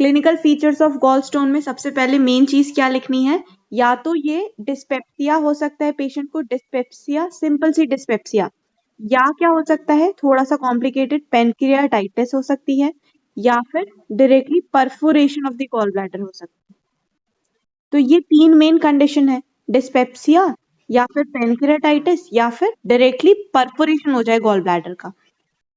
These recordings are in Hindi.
क्लिनिकल फीचर्स ऑफ गॉलस्टोन में सबसे पहले मेन चीज क्या लिखनी है, या तो ये डिस्पेप्सिया हो सकता है पेशेंट को, डिस्पेप्सिया, सिंपल सी डिस्पेप्सिया, या क्या हो सकता है थोड़ा सा कॉम्प्लिकेटेड पेनक्रियाटाइटिस हो सकती है, या फिर directly perforation of the gall bladder हो सकता है। तो ये तीन मेन कंडीशन है, डिस्पेप्सिया या फिर पेनक्रियाटाइटिस या फिर डायरेक्टली परफोरेशन हो जाए गॉल ब्लैडर का।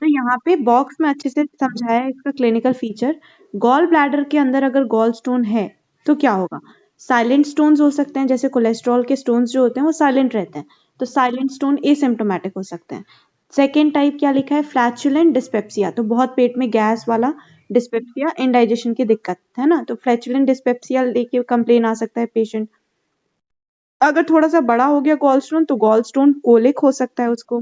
तो यहाँ पे बॉक्स में अच्छे से समझाया है इसका क्लिनिकल फीचर। गॉल ब्लैडर के अंदर अगर गॉल स्टोन है तो क्या होगा, साइलेंट स्टोन्स हो सकते हैं, जैसे कोलेस्ट्रॉल के स्टोन्स जो होते हैं वो साइलेंट रहते हैं, तो साइलेंट स्टोन एसिम्प्टोमेटिक हो सकते हैं। सेकेंड टाइप क्या लिखा है, फ्लैचुलेंट डिस्पेप्सिया, तो बहुत पेट में गैस वाला डिस्पेप्सिया, इंडाइजेशन की दिक्कत है ना, तो फ्लैचुलेंट डिस्पेप्सिया लेके कंप्लेन आ सकता है पेशेंट। अगर थोड़ा सा बड़ा हो गया गॉल स्टोन तो गॉल स्टोन कोलिक हो सकता है उसको।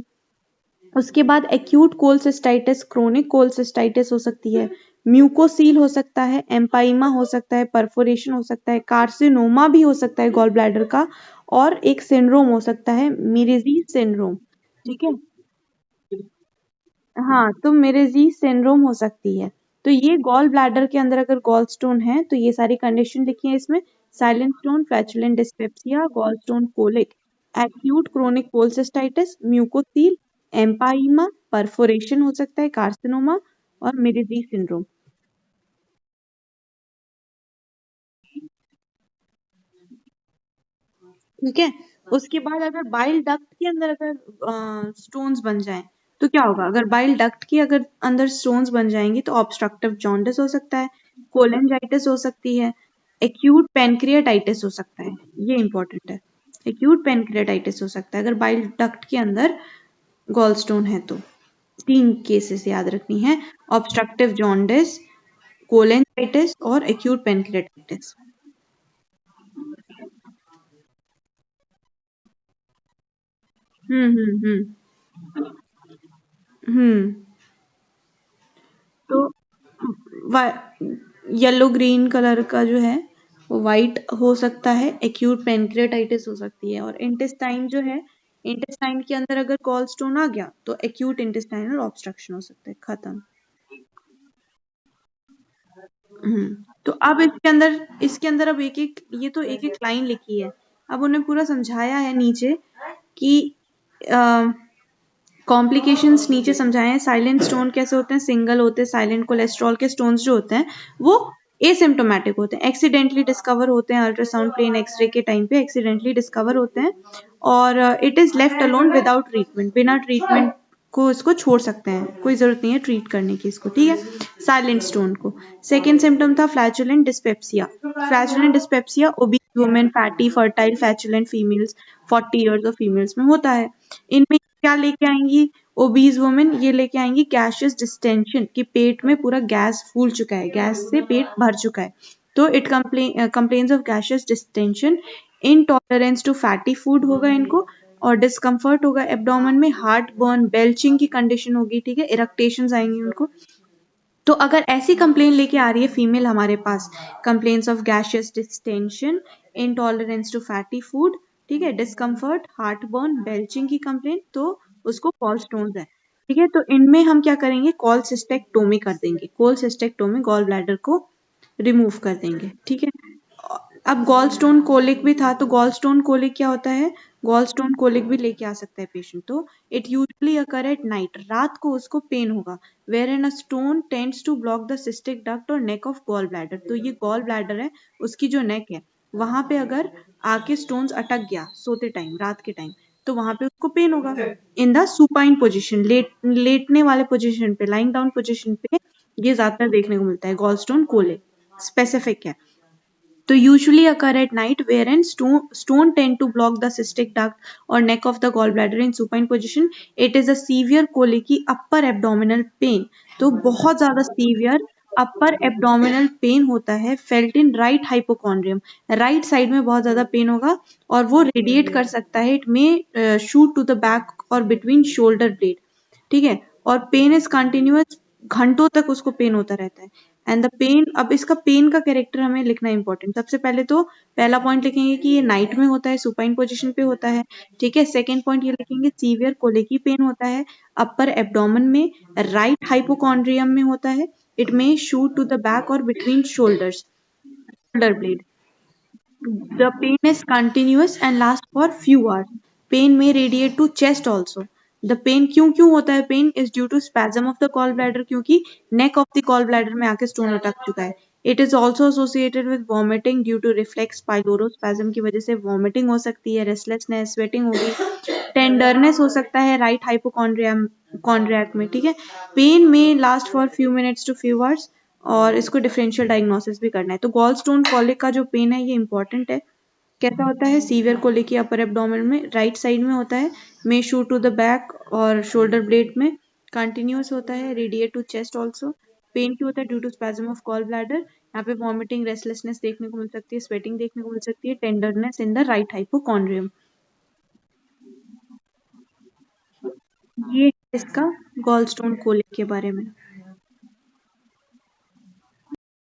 उसके बाद एक्यूट कोलसिस्टाइटिस, क्रोनिक कोलसिस्टाइटिस हो सकती है, म्यूकोसील हो सकता है, एम्पाइमा हो सकता है, परफोरेशन हो सकता है, कार्सिनोमा भी हो सकता है गॉल ब्लैडर का, और एक सिंड्रोम हो सकता है मिरेजी सिंड्रोम। ठीक है, हाँ, तो मिरेजी सिंड्रोम हो सकती है। तो ये गॉल ब्लैडर के अंदर अगर गॉल स्टोन है तो ये सारी कंडीशन लिखी है इसमें, silent stone, flatulent dyspepsia, gall stone colic, acute chronic cholecystitis, mucocele, empyema, perforation हो सकता है, कार्सिनोमा, और मिरेजी सिंड्रोम। ठीक है, उसके बाद अगर बाइल डक्ट के अंदर अगर स्टोन्स बन जाएं तो क्या होगा, अगर बाइल डक्ट के अगर अंदर स्टोन्स बन जाएंगी तो ऑब्स्ट्रक्टिव जॉन्डिस हो सकता है, कोलेंजाइटिस हो सकती है, एक्यूट पेनक्रियाटाइटिस हो सकता है, ये इंपॉर्टेंट है, एक्यूट पेनक्रियाटाइटिस हो सकता है अगर बाइल डक्ट के अंदर गॉल स्टोन है तो। तीन केसेस याद रखनी है, ऑब्स्ट्रक्टिव जॉन्डिस, कोलेंजाइटिस और एक्यूट पेनक्रियाटाइटिस। हम्म। हम्म, तो येलो ग्रीन कलर का जो है वो वाइट हो सकता है, एक्यूट पेनक्रियाटाइटिस हो सकती है, और इंटेस्टाइन जो है, इंटेस्टाइन के अंदर अगर गॉल स्टोन आ गया तो एक्यूट इंटेस्टाइनल ऑब्स्ट्रक्शन हो सकता है, खत्म। तो अब इसके अंदर अब एक एक, ये तो एक एक लाइन लिखी है, अब उन्हें पूरा समझाया है नीचे कि कॉम्प्लिकेशंस नीचे समझाए हैं, साइलेंट स्टोन कैसे होते हैं, सिंगल होते हैं, साइलेंट कोलेस्ट्रॉल के स्टोन्स जो होते हैं वो एसिम्प्टोमेटिक होते हैं, एक्सीडेंटली डिस्कवर होते हैं, अल्ट्रासाउंड प्लेन एक्सरे के टाइम पे एक्सीडेंटली डिस्कवर होते हैं, और it is left alone without treatment, बिना ट्रीटमेंट को इसको छोड़ सकते हैं, कोई जरूरत नहीं है ट्रीट करने की इसको, ठीक है, साइलेंट स्टोन को। सेकेंड सिम्टम था flatulent dyspepsia, flatulent dyspepsia obese women, fatty fertile flatulent females 40 years of females में होता है। इनमें क्या लेके आएंगी ओबीज वुमेन, ये लेके आएंगी गैशियस डिस्टेंशन, कि पेट में पूरा गैस फूल चुका है, गैस से पेट भर चुका है, तो it complains of gaseous distension, intolerance to fatty food होगा इनको, और डिस्कम्फर्ट होगा एब्डोमेन में, हार्ट बर्न, बेल्चिंग की कंडीशन होगी, ठीक है, इरेक्टेशंस आएंगी उनको। तो अगर ऐसी कंप्लेन लेके आ रही है फीमेल हमारे पास, complaints of gaseous distension, intolerance to fatty food, ठीक है, डिस्कम्फर्ट, हार्ट बर्न, बेल्चिंग की कंप्लेन, तो उसको गॉलस्टोन्स है, ठीक है। तो इनमें हम क्या करेंगे, कोलसिस्टेक्टोमी कर देंगे, कोलसिस्टेक्टोमी गॉल ब्लैडर को रिमूव कर देंगे, ठीक है। अब गॉल स्टोन कोलिक भी था, तो गॉल स्टोन कोलिक क्या होता है, गॉल स्टोन कोलिक भी लेके आ सकता है पेशेंट, तो it usually occur at night, रात को उसको पेन होगा, where an a stone tends to block the cystic duct और नेक ऑफ गॉल ब्लैडर, तो ये गॉल ब्लैडर है, उसकी जो नेक है वहां पे अगर आके स्टोन्स अटक गया सोते टाइम, रात के टाइम, तो वहां पे उसको पेन होगा, इन द सुपाइन पोजिशन, लेटने वाले पोजिशन पे, लाइंग डाउन पोजिशन पे ये ज्यादातर देखने को मिलता है, गॉल स्टोन कोलिक स्पेसिफिक है। तो usually occur at night wherein stone tend to block the cystic duct or neck of the gallbladder in supine position. It is a severe colicky upper abdominal pain. तो बहुत ज्यादा सीवियर अपर एब्डोमिनल पेन होता है, felt in right hypochondrium, right side में बहुत ज्यादा पेन होगा, और वो रेडिएट कर सकता है, it may shoot to the back और बिटवीन शोल्डर ब्लेड, ठीक है, और पेन इज कंटिन्यूअस, घंटों तक उसको पेन होता रहता है। एंड द पेन, अब इसका पेन का कैरेक्टर हमें लिखना इंपॉर्टेंट, सबसे पहले तो पहला पॉइंट लिखेंगे कि ये नाइट में होता है, सुपाइन पोजीशन पे होता है, ठीक है। सेकंड पॉइंट ये लिखेंगे सीवियर कोलिकी पेन होता है, अपर एब्डोमेन में, राइट हाइपोकॉन्ड्रियम में होता है, It may shoot to the back or between shoulders, shoulder blade. The pain is continuous and lasts for few hours. Pain may radiate to chest also. The pain क्यों होता है pain is due to spasm of the gallbladder क्योंकि neck of the gallbladder में आके stone अटक चुका है. It is also associated with vomiting due to reflex pylorospasm की वजह से vomiting हो सकती है, restlessness, sweating होगी, tenderness हो सकता है right hypochondriac में, ठीक है. Pain may last for few minutes to few hours और इसको डिफरेंशियल डायग्नोसिस भी करना है. तो गॉल स्टोन कॉलिक का जो पेन है ये इंपॉर्टेंट है. कैसा होता है? सीवियर कोलिक या अपर एब्डोमेन में राइट साइड में होता है, may shoot to the back और शोल्डर ब्लेड में, कंटिन्यूअस होता है, radiate to chest also. Pain क्यों होता है? Due to spasm of gall bladder. यहाँ पे वॉमिटिंग, रेस्टलेसनेस देखने को मिल सकती है, स्वेटिंग देखने को मिल सकती है, tenderness in the right hypochondrium. ये इसका गॉल स्टोन कोलिक के बारे में.